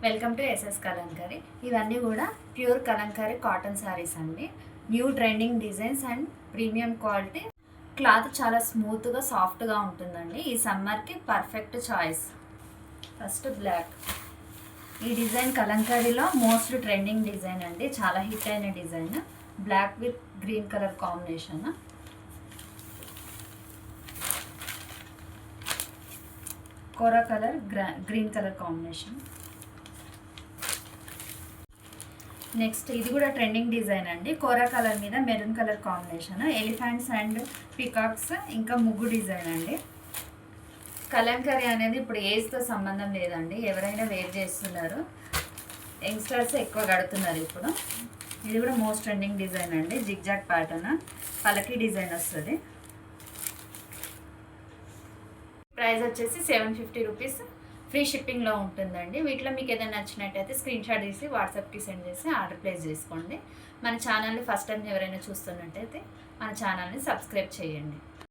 Welcome to SS Kalamkari. ఇవన్నీ కూడా pure Kalamkari cotton saris అండి. New trending designs and premium quality. Cloth చాలా స్మూత్గా సాఫ్ట్గా ఉంటుందండి. ఈ సమ్మర్కి పర్ఫెక్ట్ చాయిస్. First black. ఈ డిజైన్ కలంకారీలో మోస్ట్ ట్రెండింగ్ డిజైన్ అండి. చాలా హిట్ అయిన design. Black with green colour combination. Kora colour green colour combination. Next ఇది కూడా ట్రెండింగ్ డిజైన్ అండి. కోరా కలర్ మీద maroon colour combination. Elephants and peacocks ఇంకా ముగ్గు డిజైన్ అండి. కలంకారీ అనేది ఇప్పుడు ఏజ్తో సంబంధం లేదండి, ఎవరైనా వేర్ చేస్తున్నారు. యంగ్స్టర్స్ ఎక్కువ కడుతున్నారు ఇప్పుడు. ఇది కూడా మోస్ట్ ట్రెండింగ్ డిజైన్ అండి. జిగ్జాగ్ ప్యాటర్న్, పలకి డిజైన్ వస్తుంది. ప్రైస్ వచ్చేసి 750 రూపీస్. ఫ్రీ షిప్పింగ్లో ఉంటుందండి. వీటిలో మీకు ఏదైనా నచ్చినట్టయితే స్క్రీన్ షాట్ తీసి వాట్సాప్కి సెండ్ చేసి ఆర్డర్ ప్లేస్ చేసుకోండి. మన ఛానల్ని ఫస్ట్ టైం ఎవరైనా చూస్తున్నట్టయితే మన ఛానల్ని సబ్స్క్రైబ్ చేయండి.